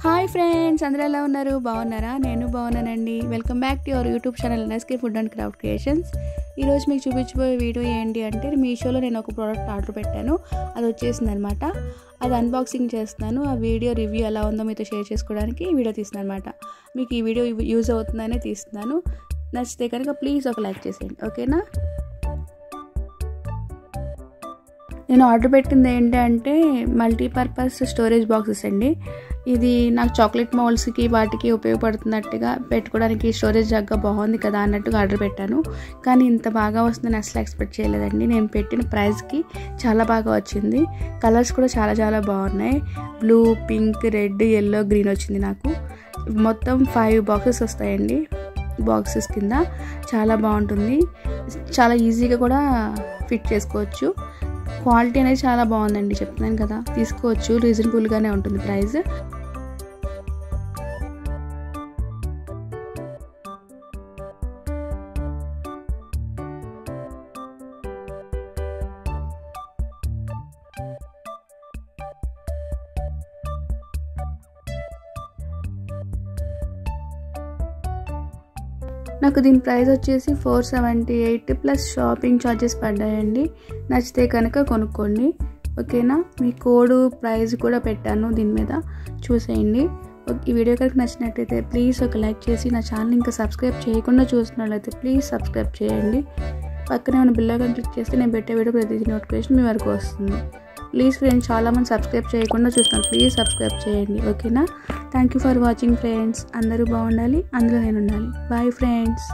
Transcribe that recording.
Hi friends, అందరూ ఎలా ఉన్నారు? బాగున్నారా? నేను బాగున్నానండి. Welcome back to your YouTube channel NSK food and craft creations. ఈరోజు మీకు చూపించబోయే వీడియో ఏంటి అంటే, మీషోలో నేను ఒక ప్రోడక్ట్ ఆర్డర్ పెట్టాను, అది వచ్చేసింది అనమాట. అది అన్బాక్సింగ్ చేస్తున్నాను. ఆ వీడియో రివ్యూ ఎలా ఉందో మీతో షేర్ చేసుకోవడానికి ఈ వీడియో తీస్తున్నాను అనమాట. మీకు ఈ వీడియో యూజ్ అవుతుందనే తీస్తున్నాను. నచ్చితే కనుక ప్లీజ్ ఒక లైక్ చేసేయండి, ఓకేనా? నేను ఆర్డర్ పెట్టింది ఏంటంటే మల్టీపర్పస్ స్టోరేజ్ బాక్సెస్ అండి. ఇది నాకు చాక్లెట్ మౌల్స్కి వాటికి ఉపయోగపడుతున్నట్టుగా పెట్టుకోవడానికి స్టోరేజ్ జగ్గా బాగుంది కదా అన్నట్టుగా ఆర్డర్ పెట్టాను. కానీ ఇంత బాగా వస్తుందని అసలు ఎక్స్పెక్ట్ చేయలేదండి. నేను పెట్టిన ప్రైస్కి చాలా బాగా వచ్చింది. కలర్స్ కూడా చాలా చాలా బాగున్నాయి. Blue, pink, red, yellow, green వచ్చింది నాకు. మొత్తం 5 బాక్సెస్ వస్తాయండి. బాక్సెస్ కింద చాలా బాగుంటుంది. చాలా ఈజీగా కూడా ఫిట్ చేసుకోవచ్చు. క్వాలిటీ అనేది చాలా బాగుందండి, చెప్తున్నాను కదా, తీసుకోవచ్చు. రీజనబుల్గానే ఉంటుంది ప్రైస్. నాకు దీని ప్రైస్ వచ్చేసి 478 ప్లస్ షాపింగ్ ఛార్జెస్ పడ్డాయండి. నచ్చితే కనుక కొనుక్కోండి, ఓకేనా? మీ కోడ్ ప్రైస్ కూడా పెట్టాను దీని మీద, చూసేయండి. ఈ వీడియో కనుక నచ్చినట్టయితే ప్లీజ్ ఒక లైక్ చేసి, నా ఛానల్ ఇంకా సబ్స్క్రైబ్ చేయకుండా చూస్తున్నట్లయితే ప్లీజ్ సబ్స్క్రైబ్ చేయండి. పక్కనే ఉన్న బిల్ ఐకాన్ క్లిక్ చేస్తే నేను పెట్టే వీడియో ప్రతి నోటిఫికేషన్ మీ వరకు వస్తుంది. ప్లీజ్ ఫ్రెండ్స్, చాలామంది సబ్స్క్రైబ్ చేయకుండా చూస్తున్నారు, ప్లీజ్ సబ్స్క్రైబ్ చేయండి, ఓకేనా? Thank you for watching friends. అందరూ బాగుండాలి, అందులో నేను ఉండాలి. Bye friends.